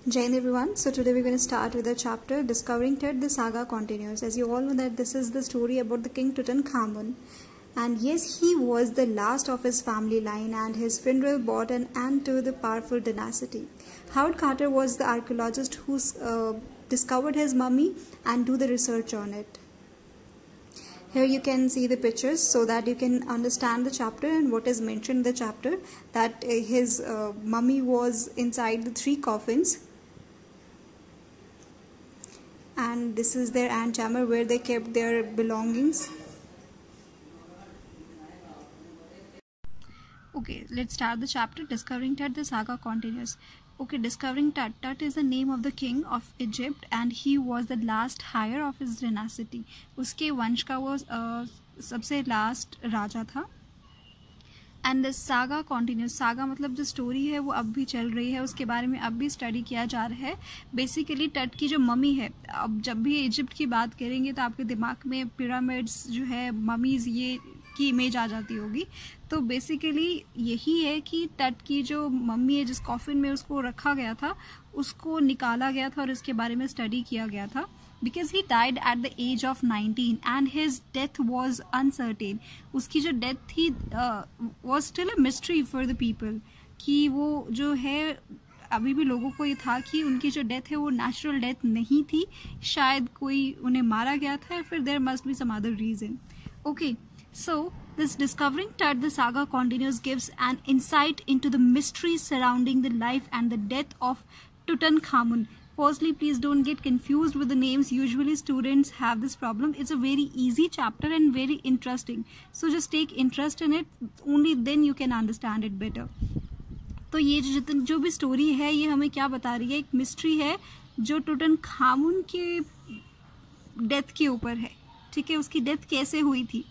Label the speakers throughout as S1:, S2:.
S1: Jai Hind everyone. So today we're going to start with the chapter Discovering Tut. The saga continues. As you all know that this is the story about the king Tutankhamun. And yes, he was the last of his family line, and his funeral brought an end to the powerful dynasty. Howard Carter was the archaeologist who discovered his mummy and do the research on it. Here you can see the pictures so that you can understand the chapter and what is mentioned in the chapter, that his mummy was inside the 3 coffins. And this is their antechamber where they kept their belongings. Okay, let's start the chapter. Discovering Tut, the saga continues. Okay, discovering Tut. Tut is the name of the king of Egypt and he was the last heir of his dynasty. उसके वंश का वो सबसे last राजा था. And the saga continuous. Saga मतलब जो story है वो अब भी चल रही है, उसके बारे में अब भी स्टडी किया जा रहा है. बेसिकली टट की जो मम्मी है, अब जब भी इजिप्ट की बात करेंगे तो आपके दिमाग में पिरामिड्स जो है, ममीज़, ये की इमेज आ जाती होगी. तो बेसिकली यही है कि टट की जो मम्मी है, जिस कॉफिन में उसको रखा गया था, उसको निकाला गया था और इसके बारे में स्टडी किया गया था. Because he died at the age of 19 and his death was uncertain. उसकी जो डेथ थी was still a mystery for the people. कि वो जो है, अभी भी लोगों को ये था कि उनकी जो डेथ है वो नेचुरल डेथ नहीं थी, शायद कोई उन्हें मारा गया था, फिर there must be some other reason. Okay, so this Discovering Tut, the saga continues, gives an insight into the mystery surrounding the life and the death of Tutankhamun. Firstly, please don't get confused with the names. Usually students have this problem. It's a very easy chapter and very interesting. So just take interest in it. Only then you can understand it better. तो ये जो भी story है ये हमें क्या बता रही है, एक मिस्ट्री है जो टुटनखामुन के डेथ के ऊपर है. ठीक है, उसकी डेथ कैसे हुई थी.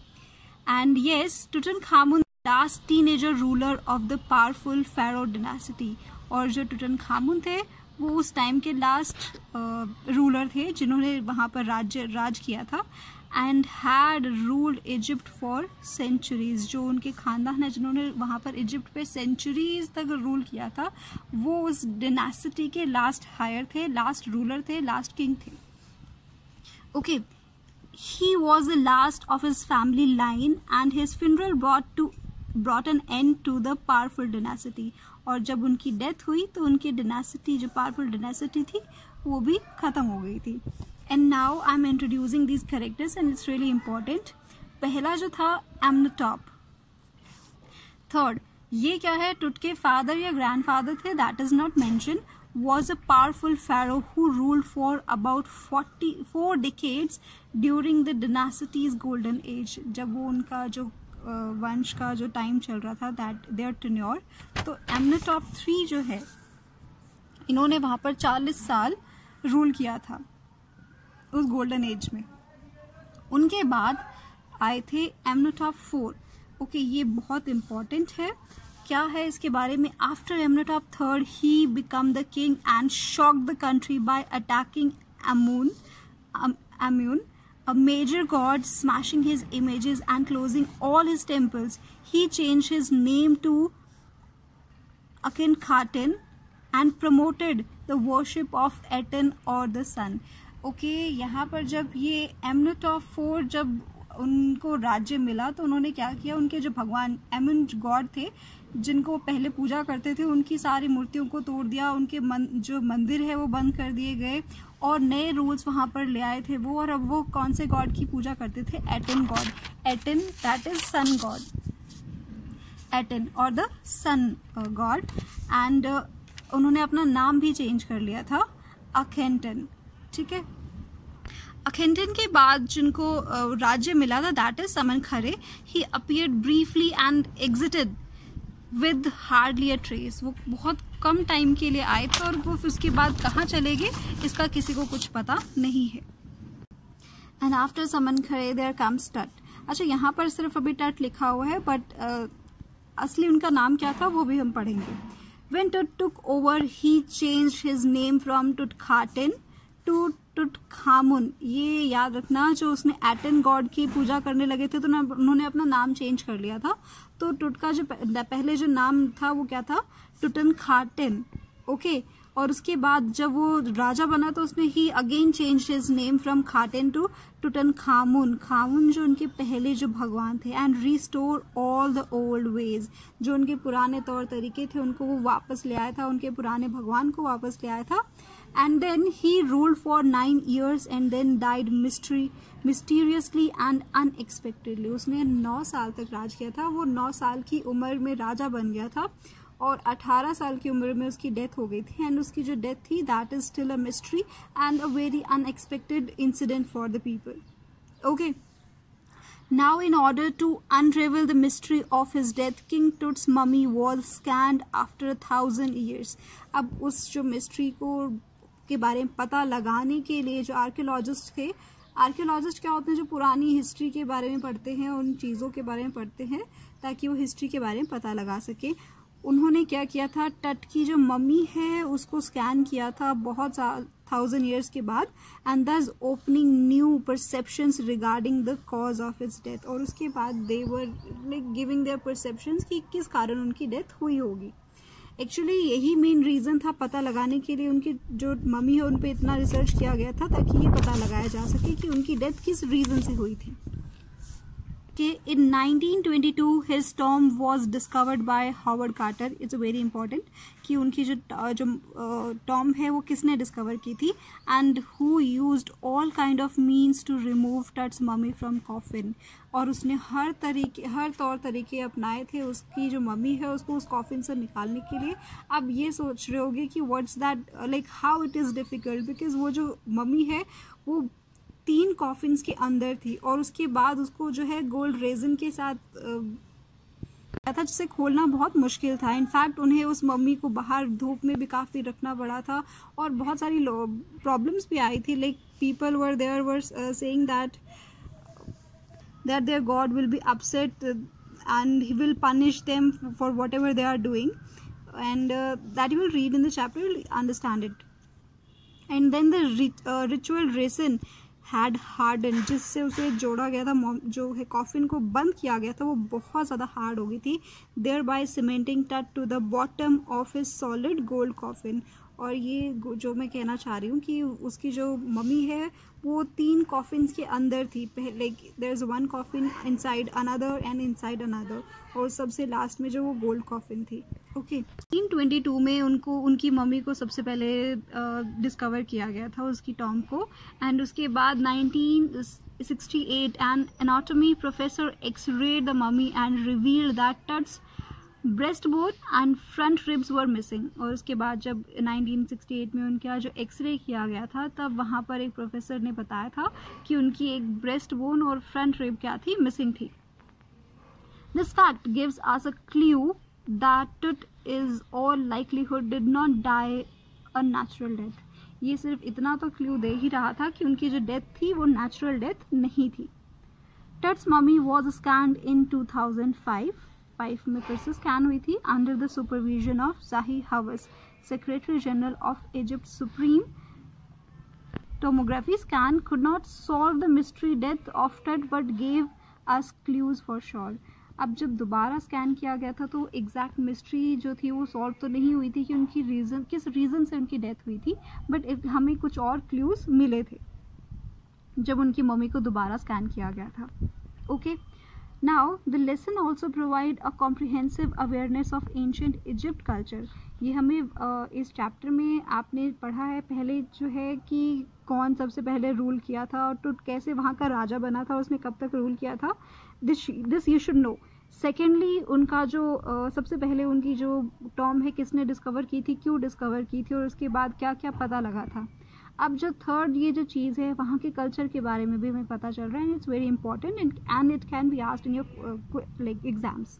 S1: And yes, Tutankhamun last teenager ruler of the powerful pharaoh dynasty. और जो टुटनखामुन थे वो उस टाइम के लास्ट रूलर थे जिन्होंने वहाँ पर राज किया था. And had ruled Egypt for centuries. जो उनके खानदान है जिन्होंने वहाँ पर इजिप्ट पे सेंचुरीज तक रूल किया था, वो उस डिनासिटी के लास्ट हायर थे, लास्ट रूलर थे, लास्ट किंग थे. Okay, he was the last of his family line and his funeral brought an end to the powerful dynasty. और जब उनकी डेथ हुई तो उनकी डिनासिटी, जो पावरफुल डिनासिटी थी, वो भी खत्म हो गई थी. And now I am introducing these characters and it's really important. पहला जो था एमनटॉप. थर्ड, ये क्या है, टुट के फादर या ग्रैंडफादर थे, that is not mention. Was a powerful pharaoh who ruled for about 44 decades during the dynasty's golden age. जब वो उनका जो वंश का जो टाइम चल रहा था, दैट देयर टेन्योर. तो एमनटॉप 3 जो है, इन्होंने वहाँ पर 40 साल रूल किया था उस गोल्डन एज में. उनके बाद आए थे एमनटॉप 4. ओके, ये बहुत इम्पॉर्टेंट है. क्या है इसके बारे में. After Amenhotep 3 he become the king and shock the country by attacking Amun, a major god, smashing his images and closing all his temples. He changed his name to Akhenaten and promoted the worship of Aten or the sun. Okay, यहाँ पर जब ये एमनटॉप 4 जब उनको राज्य मिला तो उन्होंने क्या किया, उनके जो भगवान एमुन गॉड थे जिनको वो पहले पूजा करते थे, उनकी सारी मूर्तियों को तोड़ दिया, उनके जो मंदिर है वो बंद कर दिए गए और नए रूल्स वहाँ पर ले आए थे वो. और अब वो कौन से गॉड की पूजा करते थे, Aten god. Aten that is sun god, Aten और द सन गॉड. एंड उन्होंने अपना नाम भी चेंज कर लिया था, अखेनटन. ठीक है, अखेनटन के बाद जिनको राज्य मिला था, that is Smenkhkare. He appeared briefly and exited with hardly a trace. वो बहुत कम टाइम के लिए आए थे और वो उसके बाद कहाँ चले गए इसका किसी को कुछ पता नहीं है. एंड आफ्टर समनखरे देयर कम्स टट. अच्छा, यहाँ पर सिर्फ अभी टट लिखा हुआ है, बट असली उनका नाम क्या था वो भी हम पढ़ेंगे. When Tut took over, he changed his name from Tutkhaten to Tutankhamun. ये याद रखना, जो उसने एटन गॉड की पूजा करने लगे थे तो उन्होंने अपना नाम चेंज कर लिया था. तो टुट का जो पहले जो नाम था वो क्या था, टुटनखाटेन. ओके, और उसके बाद जब वो राजा बना तो उसने he again change his name from Khaten to Tutankhamun. Khamun जो उनके पहले जो भगवान थे, and restore all the old ways, जो उनके पुराने तौर तरीके थे उनको वो वापस ले आया था, उनके पुराने भगवान को वापस ले आया था। And then he ruled for 9 years and then died mysteriously and unexpectedly. उसने 9 साल तक राज किया था, वो 9 साल की उम्र में राजा बन गया था और 18 साल की उम्र में उसकी डेथ हो गई थी। एंड उसकी जो डेथ थी that is still a mystery and a very unexpected incident for the people. Okay, now in order to unravel the mystery of his death, King Tut's mummy was scanned after 1000 years। अब उस जो mystery को के बारे में पता लगाने के लिए जो आर्कियोलॉजिस्ट थे, आर्कियोलॉजिस्ट क्या होते हैं, जो पुरानी हिस्ट्री के बारे में पढ़ते हैं, उन चीज़ों के बारे में पढ़ते हैं ताकि वो हिस्ट्री के बारे में पता लगा सके। उन्होंने क्या किया था, टट की जो मम्मी है उसको स्कैन किया था बहुत 1000 years के बाद, and this opening new perceptions regarding the cause of its death. और उसके बाद they were like giving their perceptions कि किस कारण उनकी डेथ हुई होगी। एक्चुअली यही मेन रीज़न था पता लगाने के लिए, उनकी जो मम्मी है उन पे इतना रिसर्च किया गया था ताकि ये पता लगाया जा सके कि उनकी डेथ किस रीज़न से हुई थी। कि in 1922 his tomb was discovered by Howard Carter। It's very important कि उनकी जो टॉम है वो किसने डिस्कवर की थी, and who used all kind of means to remove Tut's mummy from coffin। और उसने हर तौर तरीके अपनाए थे उसकी जो मम्मी है उसको उस कॉफिन से निकालने के लिए। अब ये सोच रहे होगे कि what's that, like how it is difficult, because वो जो मम्मी है वो 3 कॉफिन्स के अंदर थी और उसके बाद उसको जो है गोल्ड रेजिन के साथ था, जिसे खोलना बहुत मुश्किल था। इनफैक्ट उन्हें उस मम्मी को बाहर धूप में भी काफ़ी रखना पड़ा था और बहुत सारी प्रॉब्लम्स भी आई थी। Like people were saying that their God will be upset and he will punish them for whatever they are doing, and that you will read in the chapter, you will understand it। And then the ritual resin had hardened, जिससे उसे जोड़ा गया था, जो है coffin को बंद किया गया था, वो बहुत ज़्यादा हार्ड हो गई थी, thereby cementing Tut to the bottom of his solid gold coffin। और ये जो मैं कहना चाह रही हूँ कि उसकी जो मम्मी है वो 3 कॉफिन्स के अंदर थी, पहले there is 1 coffin inside another and inside another, और सबसे लास्ट में जो वो गोल्ड कॉफिन थी। ओके, 1922 में उनकी मम्मी को सबसे पहले डिस्कवर किया गया था उसकी टॉम को, एंड उसके बाद 1968 an anatomy professor x-rayed the mummy and revealed that Tut's breast bone and front ribs were missing. और उसके बाद जब 1968 में उनका जो एक्सरे किया गया था तब वहाँ पर एक प्रोफेसर ने बताया था कि उनकी एक ब्रेस्ट बोन और फ्रंट रिब क्या थी, मिसिंग थी। This fact gives us a clue that Tut is all likelihood did not die a natural death. ये सिर्फ इतना तो क्लू दे ही रहा था कि उनकी जो डेथ थी वो नेचुरल डेथ नहीं थी। टट्स मम्मी वॉज स्कैन्ड इन 2005 में फिर से स्कैन हुई थी अंडर द सुपरविजन ऑफ जाही हवस, secretary general of Egypt. Supreme tomography scan could not solve the mystery death of Tut but gave us clues for sure। अब जब दोबारा स्कैन किया गया था तो एग्जैक्ट मिस्ट्री जो थी वो सॉल्व तो नहीं हुई थी कि उनकी किस रीज़न से उनकी डेथ हुई थी, बट हमें कुछ और क्लूज मिले थे जब उनकी मम्मी को दोबारा स्कैन किया गया था। Okay, Now, the lesson also provide a comprehensive awareness of ancient Egypt culture। ये हमें इस चैप्टर में आपने पढ़ा है पहले जो है कि कौन सबसे पहले रूल किया था और टुट कैसे वहाँ का राजा बना था, उसने कब तक रूल किया था, this you should know. Secondly, उनका जो सबसे पहले उनकी जो टॉम है किसने डिस्कवर की थी, क्यों डिस्कवर की थी, और उसके बाद क्या क्या पता लगा था। अब जो थर्ड ये जो चीज़ है वहाँ के कल्चर के बारे में भी हमें पता चल रहा है, and it's very important and it can be asked in your like exams.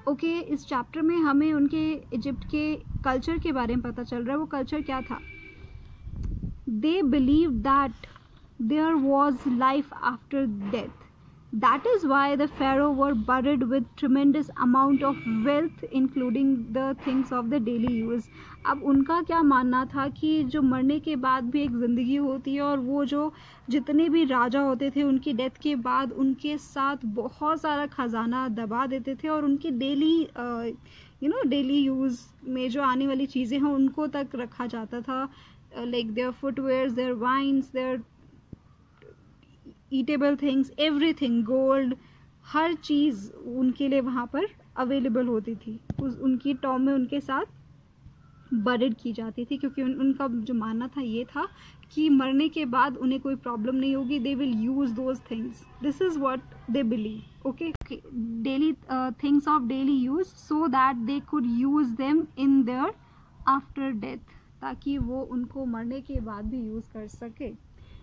S1: Okay, इस चैप्टर में हमें उनके इजिप्ट के कल्चर के बारे में पता चल रहा है। वो कल्चर क्या था, they believe that there was life after death, that is why the pharaoh were buried with tremendous amount of wealth including the things of the daily use। अब उनका क्या मानना था कि जो मरने के बाद भी एक ज़िंदगी होती है और वो जो जितने भी राजा होते थे उनकी डेथ के बाद उनके साथ बहुत सारा ख़जाना दबा देते थे और उनके डेली डेली यूज़ में जो आने वाली चीज़ें हैं उनको तक रखा जाता था, like their footwears, their wines, their eatable things, everything, gold, हर चीज़ उनके लिए वहाँ पर अवेलेबल होती थी, उनकी टॉम में उनके साथ बरिड की जाती थी, क्योंकि उनका जो मानना था ये था कि मरने के बाद उन्हें कोई प्रॉब्लम नहीं होगी, they will use those things, this is what they believe. Okay, daily things of daily use so that they could use them in their after death, ताकि वो उनको मरने के बाद भी यूज़ कर सके,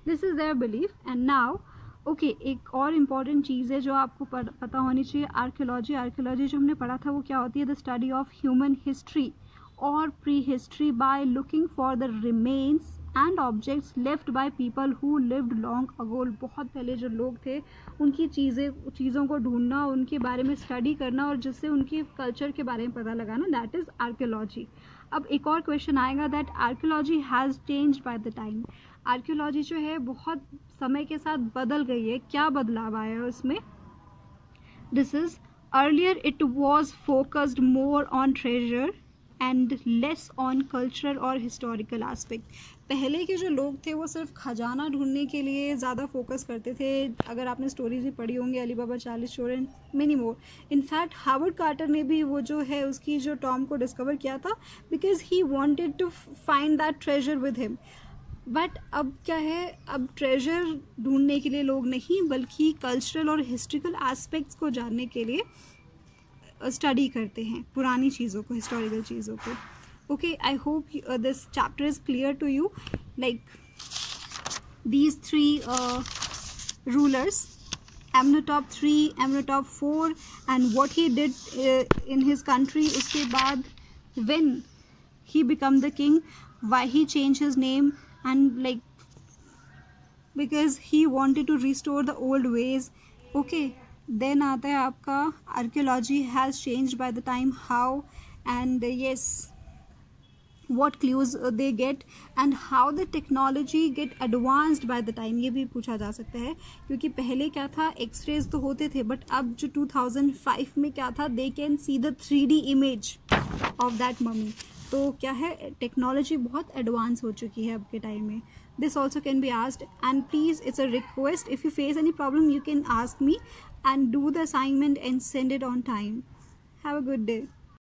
S1: this is their belief. And now okay, एक और इम्पॉर्टेंट चीज़ है जो आपको पता होनी चाहिए, आर्कियोलॉजी। आर्कियोलॉजी जो हमने पढ़ा था वो क्या होती है, the study of human history और prehistory by looking for the remains and objects left by people who lived long ago. बहुत पहले जो लोग थे उनकी चीज़ों को ढूंढना, उनके बारे में स्टडी करना और जिससे उनके कल्चर के बारे में पता लगाना, दैट इज़ आर्कियोलॉजी। अब एक और क्वेश्चन आएगा, that archaeology has changed by the time. Archaeology जो है बहुत समय के साथ बदल गई है, क्या बदलाव आया है उसमें? This is earlier it was focused more on treasure and less on cultural और हिस्टोरिकल एस्पेक्ट। पहले के जो लोग थे वो सिर्फ खजाना ढूंढने के लिए ज़्यादा फोकस करते थे। अगर आपने स्टोरीज भी पढ़ी होंगी, अली बाबा 40 चोर and many more. In fact Howard Carter ने भी वो जो है उसकी जो टॉम को डिस्कवर किया था, because he wanted to find that treasure with him. But अब क्या है, अब ट्रेजर ढूंढने के लिए लोग नहीं बल्कि कल्चरल और हिस्ट्रिकल एस्पेक्ट्स को जानने के लिए स्टडी करते हैं, पुरानी चीज़ों को, हिस्टोरिकल चीज़ों को। Okay, I hope this chapter is clear to you, like these three rulers, Amenhotep 3, Amenhotep 4 and what he did in his country. उसके बाद when he become the king, why he change his name, and like because he wanted to restore the old ways. Okay, then आता है आपका archaeology has changed by the time, how, and yes, what clues they get and how the technology get advanced by the time, ये भी पूछा जा सकता है। क्योंकि पहले क्या था, एक्सरेज तो होते थे, बट अब जो 2005 में क्या था, they can see the 3D image of that mummy। तो क्या है, टेक्नोलॉजी बहुत एडवांस हो चुकी है अब के टाइम में। This also can be asked, and please it's a request, if you face any problem you can ask me and do the assignment and send it on time. Have a good day.